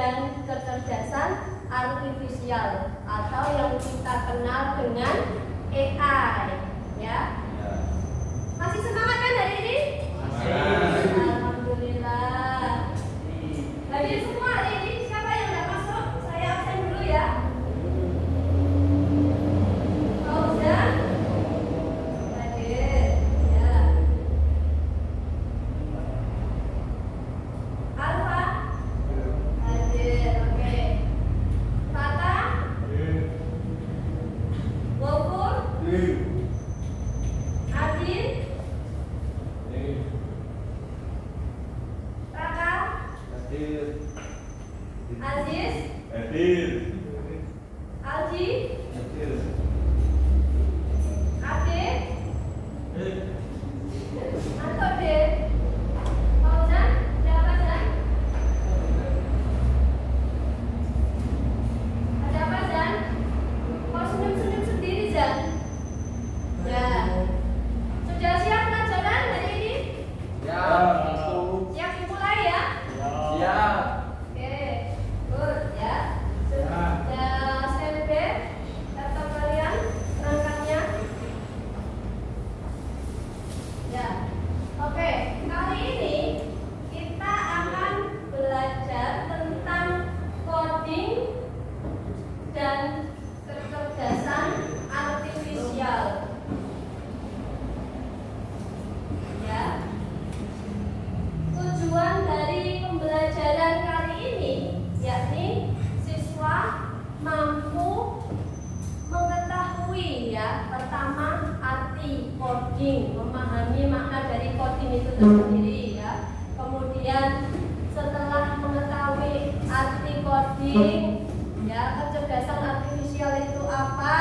dan kecerdasan artifisial atau yang kita kenal dengan AI, ya. Masih semangat kan hari ini? Masih. Alhamdulillah. Hadir semua hari ini. Siapa yang tidak masuk? Saya absen dulu ya. Fauzan hadir, ya. Alfa hadir, oke. Tata, Gofur, Adin, Raka, Aziz, Alji, Ade, atau De, Fauzan, siapa Zan? Ada apa Zan? Kok senyum-senyum sendiri Zan? Ya. Sudah siap pelajaran hari ini? Siap dimulai ya? Oke, good ya. Sudah standby laptop kalian, perangkatnya? Ya. Oke, kali ini kita akan belajar tentang coding dan kecerdasan artifisial. Ya. Tujuan dari pembelajaran kali ini yakni siswa mampu mengetahui ya, pertama arti coding, memahami makna dari coding itu sendiri ya. Kemudian setelah mengetahui arti coding ya, kecerdasan artifisial itu apa,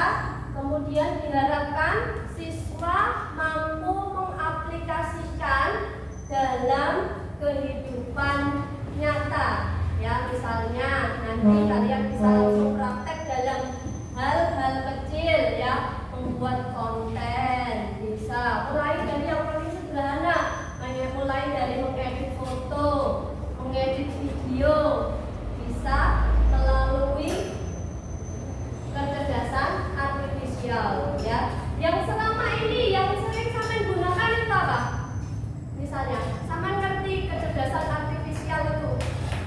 kemudian diharapkan siswa mampu mengaplikasikan dalam kehidupan nyata ya. Misalnya nanti kalian bisa langsung praktek dalam hal-hal kecil ya, membuat konten bisa mulai dari yang paling sederhana, mulai dari mengedit foto, mengedit video, bisa melalui kecerdasan artifisial ya. Yang selama ini yang sering sampean gunakan itu apa? Misalnya, sampean ngerti kecerdasan artifisial itu,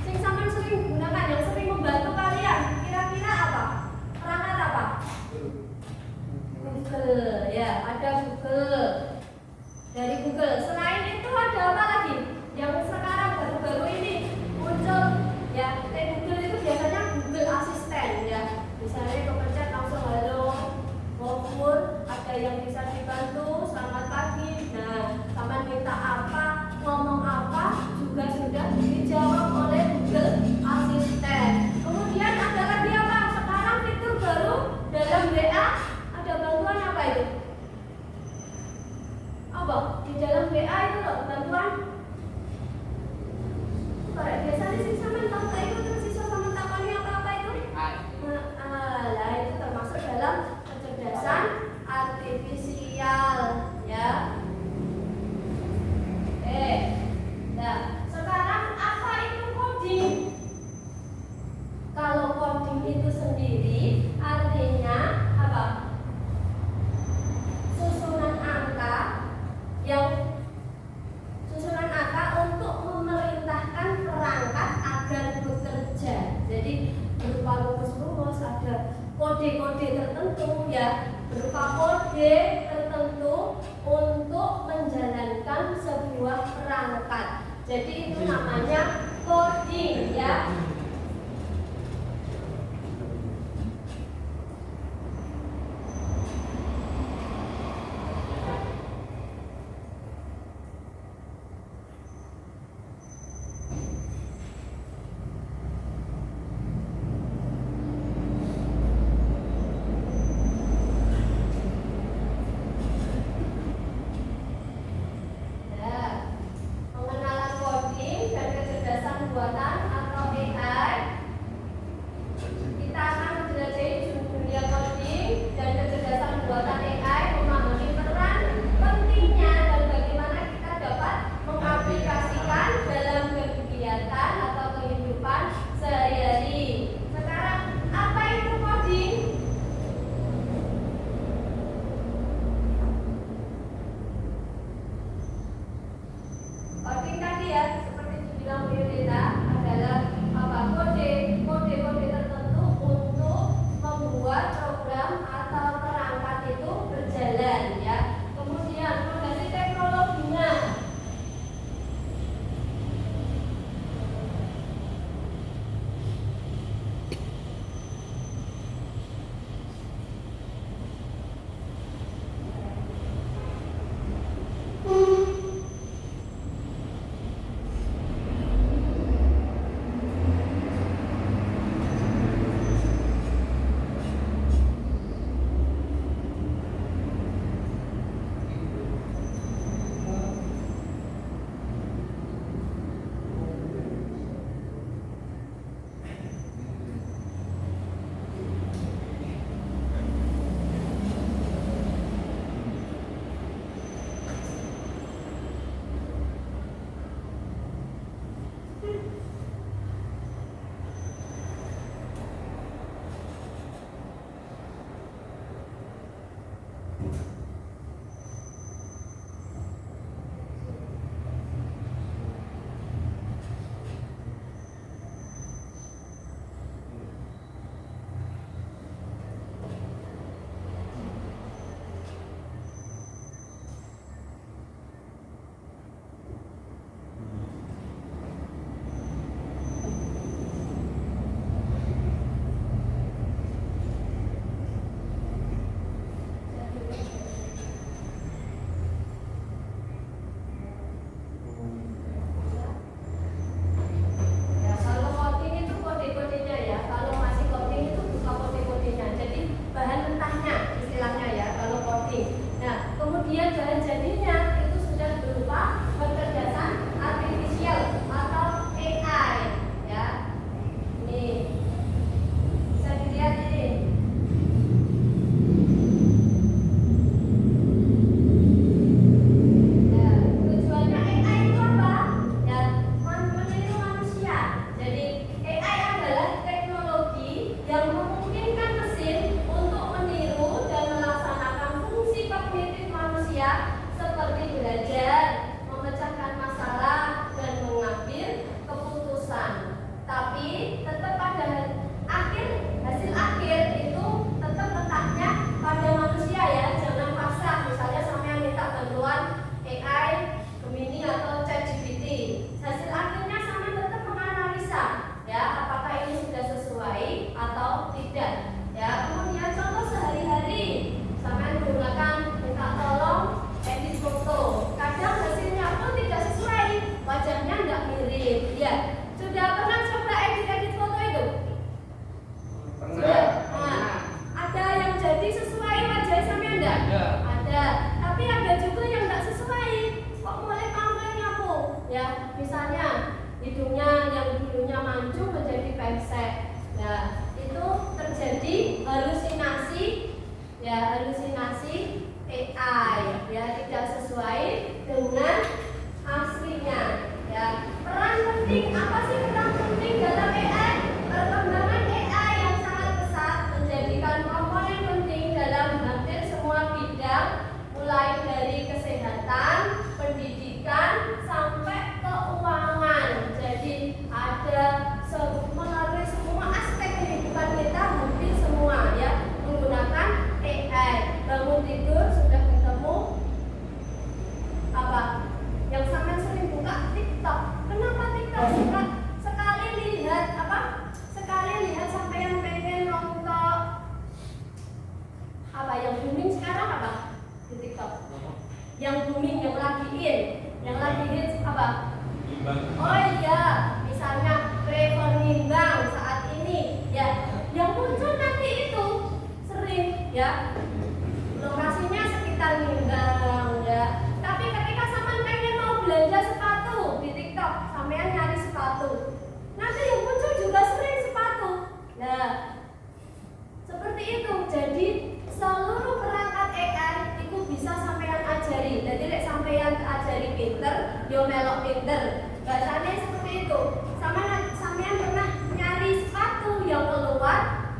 sing sampean sering gunakan, yang sering membantu kalian, kira-kira apa? Perangkat apa? Google, ya, ada Google. Dari Google, selain itu ada apa lagi? Yang sekarang baru-baru ini muncul, ya, Google itu biasanya Google Assistant, ya. Misalnya kepencet langsung halo, Gofur, ada yang bisa dibantu, selamat pagi. Nah, sampean minta apa, ngomong apa, juga sudah dijawab oleh Google Assistant. Kemudian ada lagi apa? Sekarang fitur baru dalam WA, ada bantuan apa itu? Apa? Di dalam WA itu loh, bantuan. Biasanya sih sampean tahu tak itu terus siswa sama takoni apa-apa itu? Lah itu termasuk dalam kecerdasan artifisial ya. Nah, sekarang apa itu coding? Kalau coding itu sendiri artinya apa? Susunan angka untuk memerintahkan perangkat agar bekerja. Jadi berupa rumus-rumus, ada kode-kode tertentu ya, berupa kode tertentu untuk menjalankan sebuah perangkat. Jadi itu namanya coding ya. Pengenalan coding dan kecerdasan buatan atau AI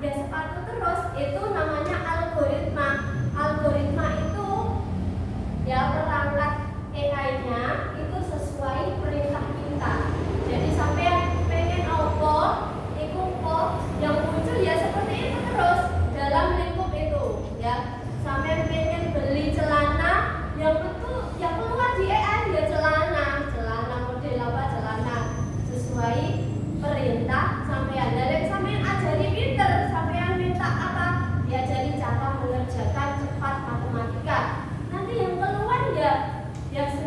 ya sepatu terus, itu namanya algoritma. Algoritma itu ya perangkat AI-nya itu sesuai perintah kita. Jadi sampai pengen apa, itu kok yang muncul ya seperti itu terus dalam lingkup itu ya. Sampai pengen beli celana yang betul yang keluar di AI ya celana model apa celana sesuai perintah sampean. Dari sampean ajari pinter, sampean minta apa? Diajari cara mengerjakan cepat matematika. Nanti yang keluar ya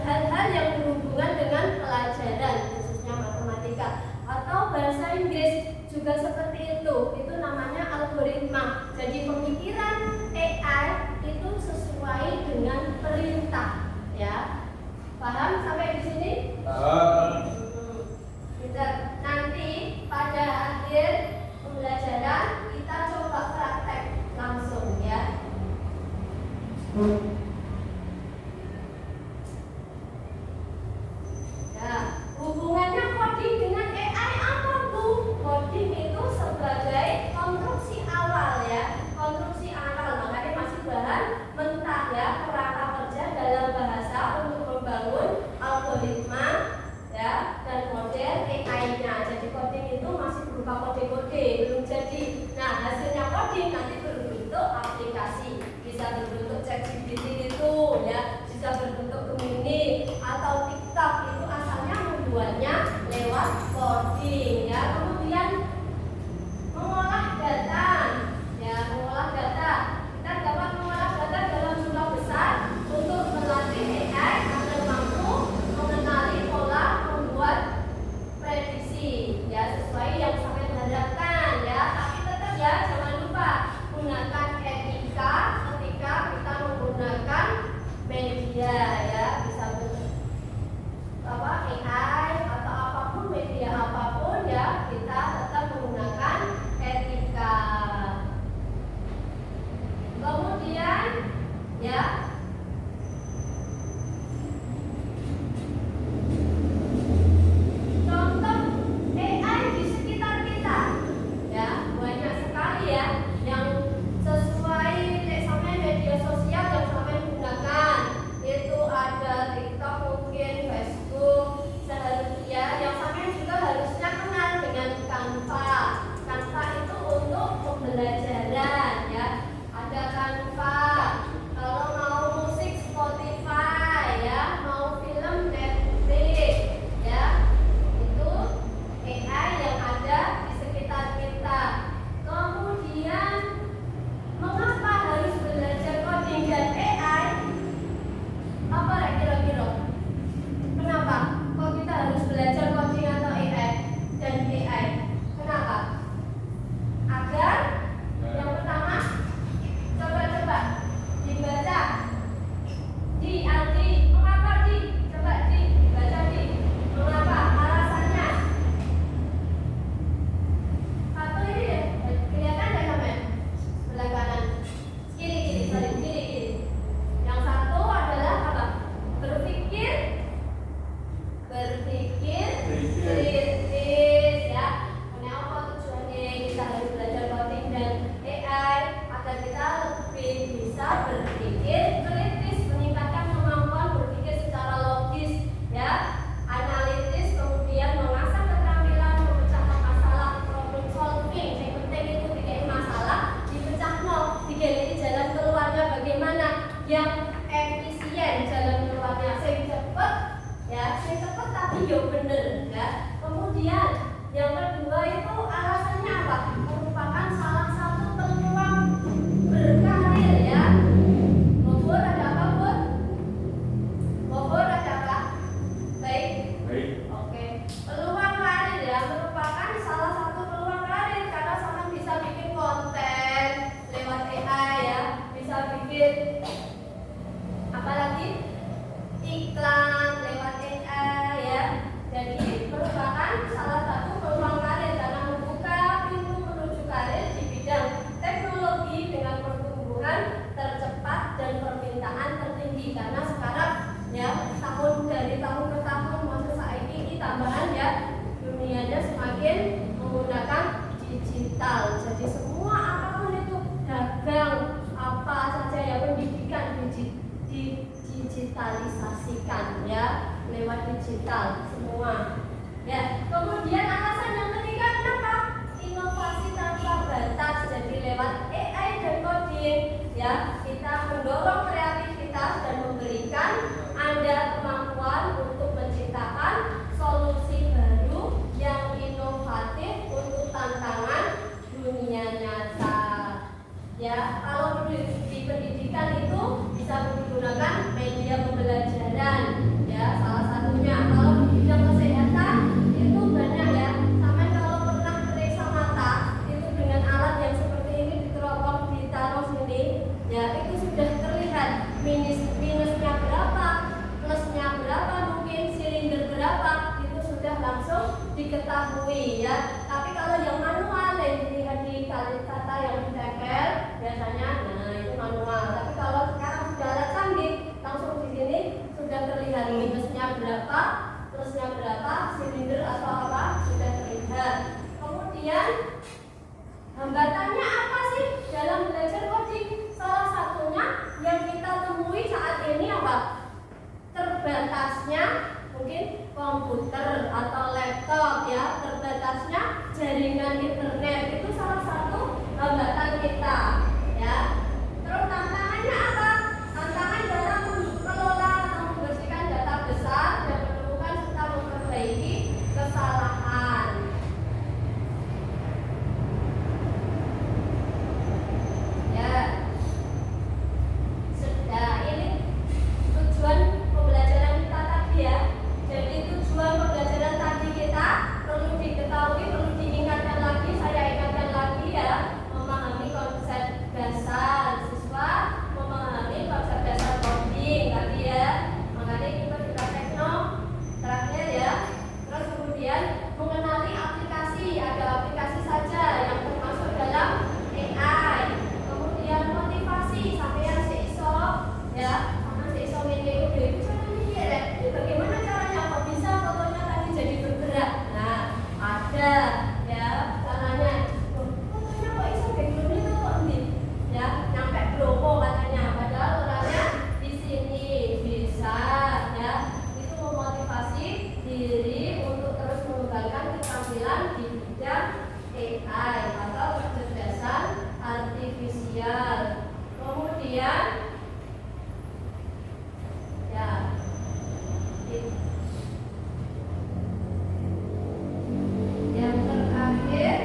hal-hal yang berhubungan dengan pelajaran khususnya matematika atau bahasa Inggris juga seperti itu. Itu namanya algoritma. Jadi pemikiran AI itu sesuai dengan perintah ya. Paham sampai di sini? Paham. Nanti pada akhir pembelajaran kita coba praktek langsung ya. Nah, hubungannya coding dengan AI apa Bu? Coding itu sebagai konstruksi awal ya, konstruksi awal. Makanya masih bahan mentah ya, kerangka kerja dalam bahasa untuk membangun algoritma ya dan model AI-nya. Jadi coding itu masih berupa kode-kode, belum jadi. Nah, hasilnya coding nanti berbentuk aplikasi, bisa berbentuk ChatGPT itu ya, bisa berbentuk Gemini atau TikTok. Itu asalnya membuatnya lewat coding ya. Kemudian mengolah data ya, mengolah data. Kita dapat mengolah data dalam jumlah besar untuk melatih AI agar mampu mengenali pola membuat prediksi ya sesuai yang sampai harapkan ya. lewat digital semua. Ya, kemudian alasan yang ketiga kenapa? Inovasi tanpa batas, jadi lewat AI dan coding ya, kita mendorong kreativitas dan memberikan Anda kemampuan untuk menciptakan solusi baru yang inovatif untuk tantangan dunia nyata. Ya, kalau di pendidikan itu bisa menggunakan media pembelajaran ya, salah satunya. Kalau di bidang kesehatan itu banyak ya, sampai kalau pernah periksa mata itu dengan alat yang seperti ini diteropong ditaruh sini ya, itu sudah terlihat minusnya berapa, plusnya berapa, mungkin silinder berapa, itu sudah langsung diketahui ya. Tapi kalau yang manual yang dilihat di kata yang ditempel biasanya, nah itu manual. Tapi kalau sekarang sudah alat canggih, langsung di sini sudah terlihat minusnya berapa, plusnya berapa, silinder atau apa sudah terlihat. Kemudian hambatannya apa sih dalam belajar coding? Salah satunya yang kita temui saat ini apa? Terbatasnya mungkin komputer atau laptop ya, terbatasnya jaringan internet, itu salah satu hambatan kita ya. Terus tantangannya apa? Tantangan dalam mengelola atau membersihkan data besar dan menemukan serta memperbaiki kesalahan. Ya, sudah ini tujuan pembelajaran kita tadi ya. Jadi tujuan pembelajaran tadi kita perlu diketahui, perlu diingatkan lagi, saya ingatkan lagi ya, memahami konsep dasar, siswa memahami konsep dasar coding tadi ya. Makanya kita juga tekno terakhir ya. Terus kemudian mengenali aplikasi, ada aplikasi saja yang termasuk dalam AI. Kemudian motivasi sampai yang seiso ya, sama seiso media itu saya mikir ya, ini bagaimana caranya kok bisa fotonya tadi jadi bergerak. Nah, ada ya caranya. Fotonya kok bisa backgroundnya tuh kok nih ya, nyampe bromo katanya, padahal orangnya di sini bisa ya. Itu memotivasi diri untuk terus mengembangkan keterampilan di bidang AI atau kecerdasan artifisial. Kemudian ya, yang terakhir,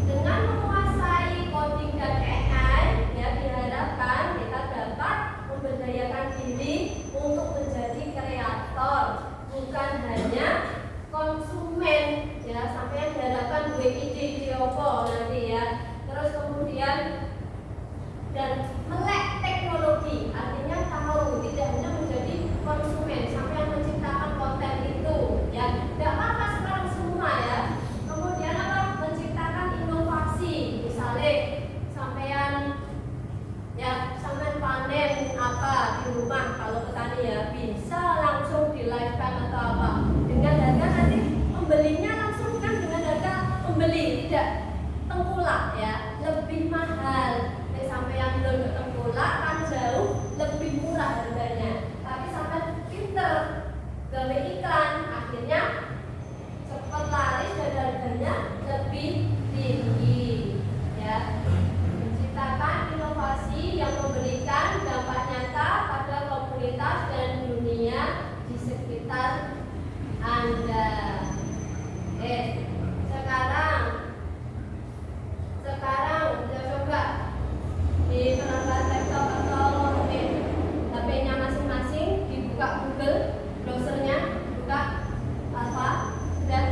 dengan menguasai coding dan AI ya, diharapkan kita dapat memberdayakan diri untuk menjadi kreator, bukan hanya konsumen ya. Sampai yang diharapkan gue ide opo nanti ya. Terus kemudian dan melek teknologi, artinya tahu, tidak hanya menjadi konsumen sampai yang menciptakan konten itu ya. Tidak apa-apa sekarang semua ya. Kemudian apa? Menciptakan inovasi, misalnya sampean ya, sampean panen apa di rumah kalau petani ya, bisa langsung di live kan atau apa, dengan harga nanti pembelinya langsung kan dengan harga pembeli, tidak tengkulak ya, lebih mahal. Sampai yang belum tengkulak kan jauh lebih murah harganya, tapi sampai pinter gawe iklan akhirnya cepat laris dan harganya lebih tinggi ya. Menciptakan inovasi yang memberikan dampak nyata pada komunitas dan dunia di sekitar Anda. Sekarang kita coba di perangkat laptop atau HP-nya masing-masing dibuka Google browsernya, buka apa dan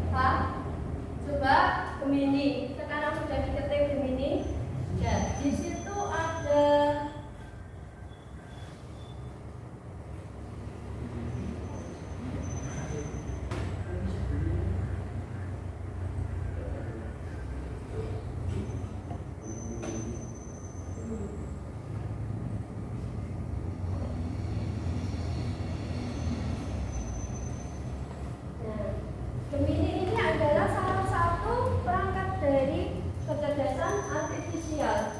apa, coba Gemini. Sekarang sudah diketik Gemini ya, di situ ada Gemini ini adalah salah satu perangkat dari kecerdasan artifisial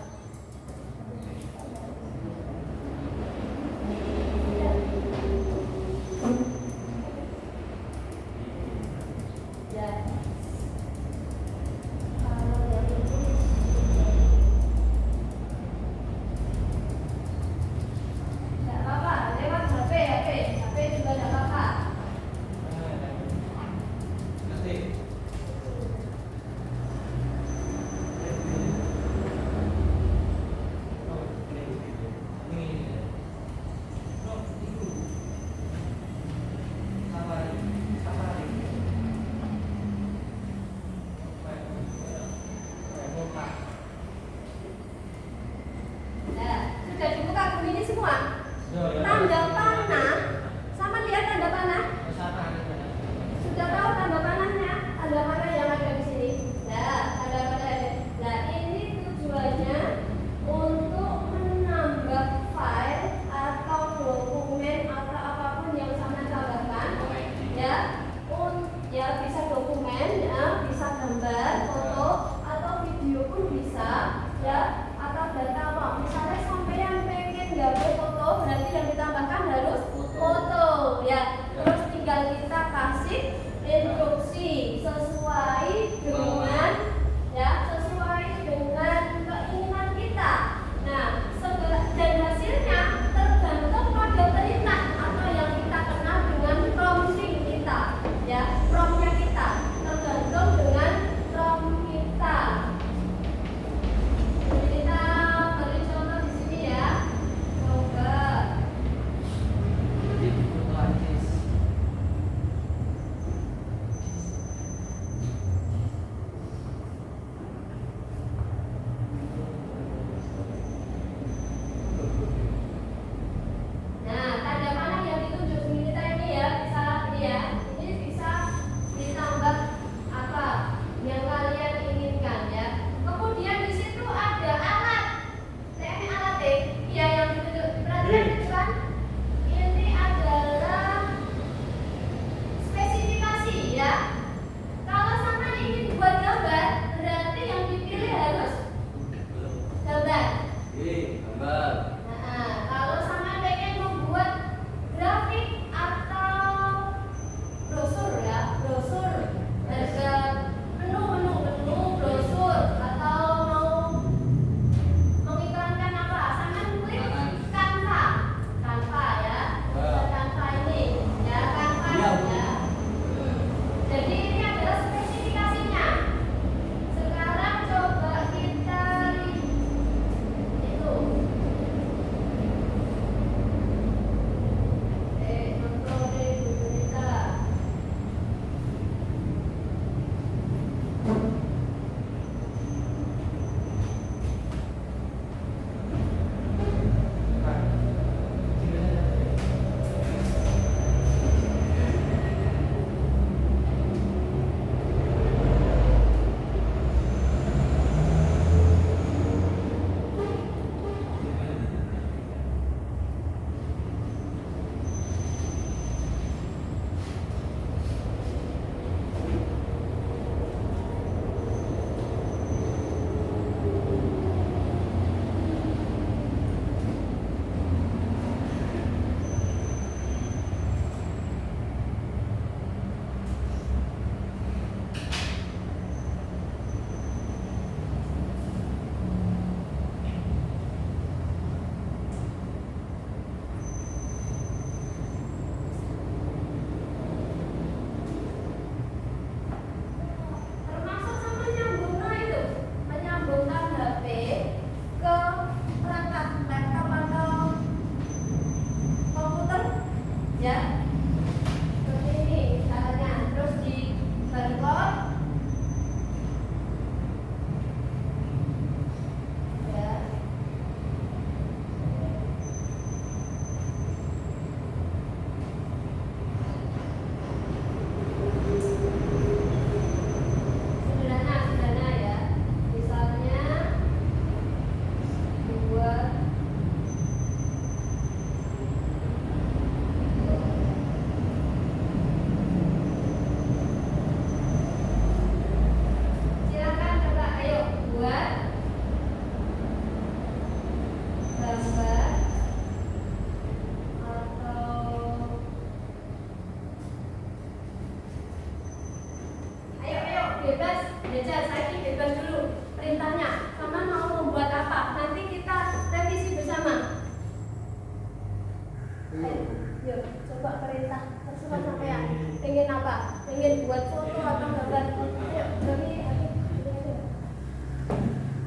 coba perintah terserah sampean. Pengen apa? Pengen buat foto atau gambar? Ayo, dari ayo.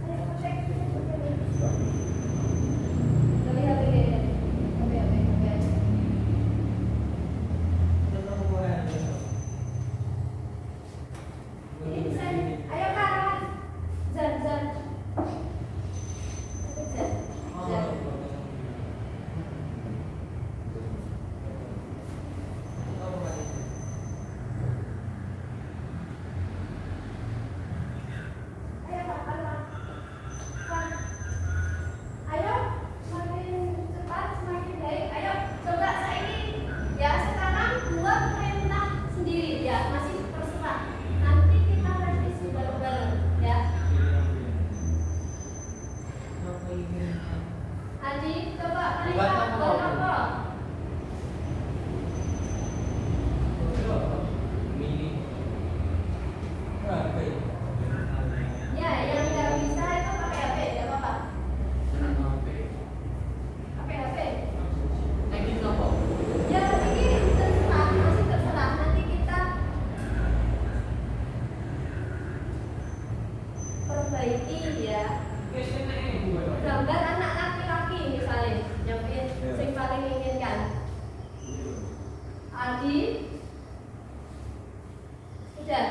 Ayo, cek. Dari HP ini. Oke. Ini bisa. Ayo Kak. Zan. Zan. Gambar anak laki-laki misalnya yang paling inginkan. Adi, sudah.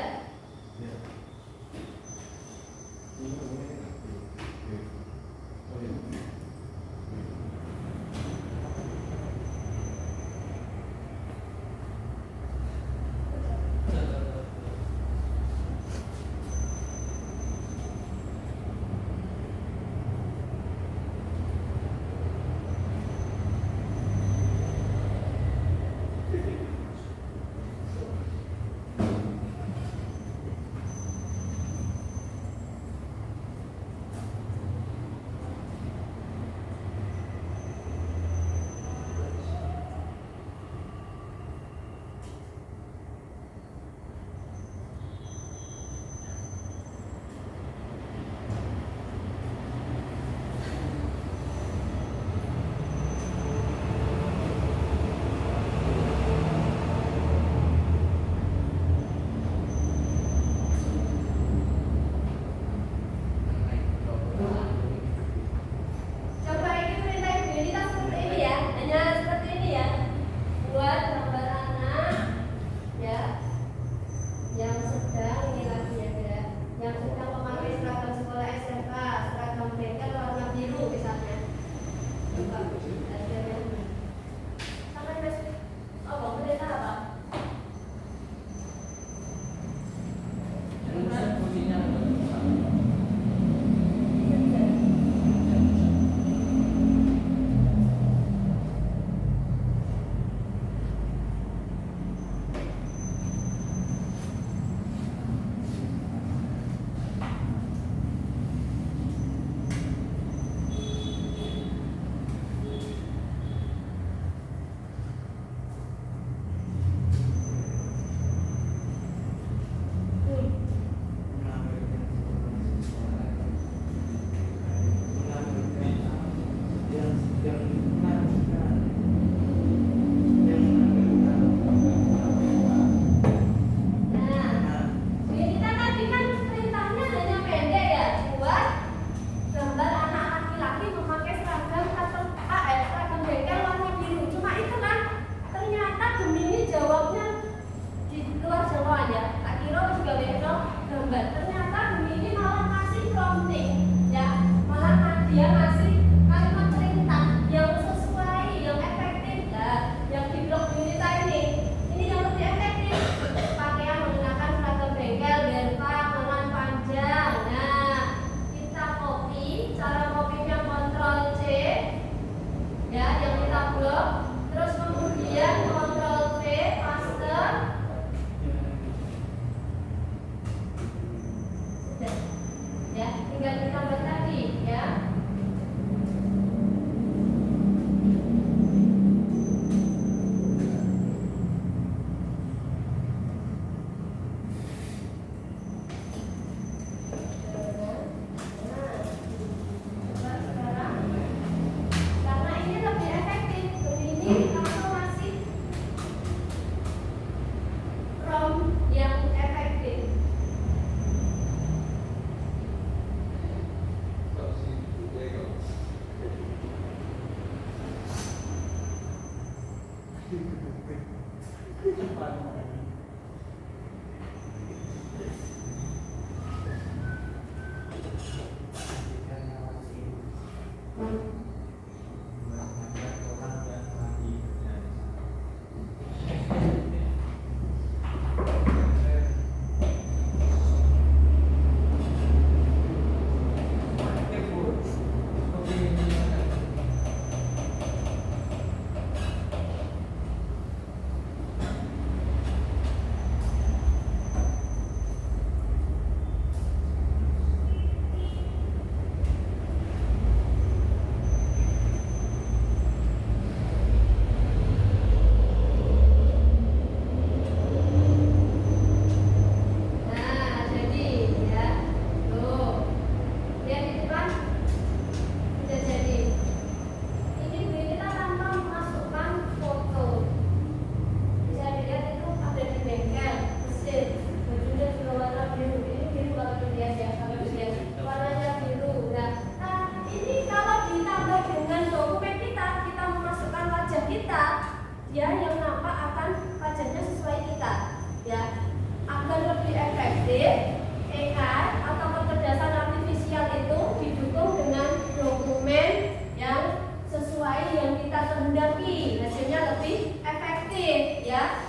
Ya, yang nampak akan wajahnya sesuai kita, ya. Agar lebih efektif, AI atau kecerdasan artifisial itu didukung dengan dokumen yang sesuai yang kita kehendaki, hasilnya lebih efektif, ya.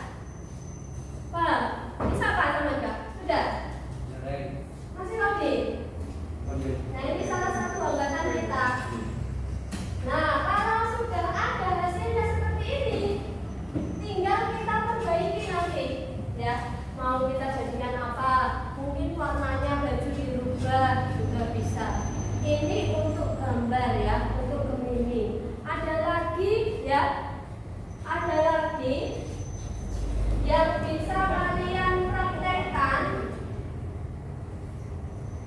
Paham? Bisa Pak teman-teman? Sudah? Masih lagi? Nah, ini salah satu hambatan kita. Nah, kalau sudah ada hasilnya seperti ini, tinggal kita perbaiki nanti, ya. Mau kita jadikan apa? Mungkin warnanya baju dirubah juga bisa. Ini untuk gambar, ya, untuk Gemini. Ada lagi, ya, ada lagi yang bisa kalian praktekkan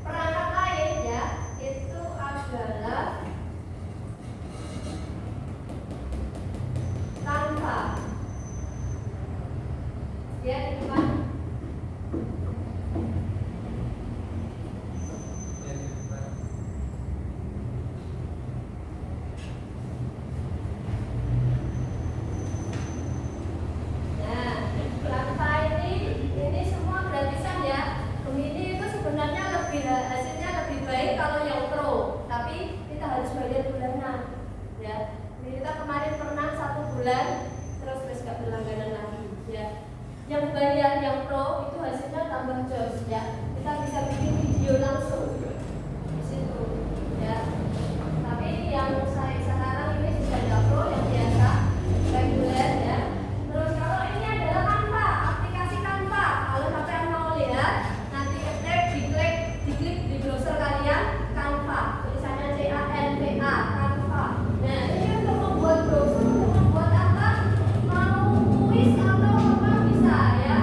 perangkat lain, ya, itu adalah Canva. Ya, itu kan. Yang bayar, yang pro itu hasilnya tambah jos, ya. Kita bisa bikin video langsung di situ, ya. Tapi yang saya sekarang ini sudah ada pro yang biasa, reguler, ya. Terus kalau ini adalah Canva, aplikasi Canva. Kalau sampai mau lihat, nanti diklik di browser kalian Canva, tulisannya CANVA, Canva. Nah, ini untuk membuat browser, untuk membuat apa? Mau kuis atau apa bisa, ya.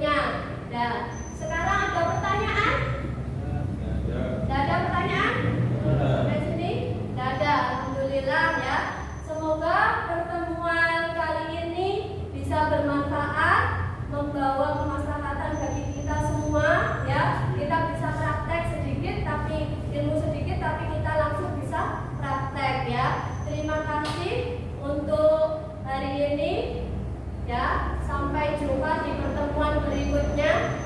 berikutnya. Nah, sekarang ada pertanyaan? Tidak ada pertanyaan? Sampai sini? Tidak ada. Alhamdulillah ya. Semoga pertemuan kali ini bisa bermanfaat, membawa kemaslahatan bagi kita semua ya. Kita bisa praktek sedikit tapi ilmu sedikit tapi kita langsung bisa praktek ya. Terima kasih untuk hari ini ya. Sampai jumpa di pertemuan berikutnya.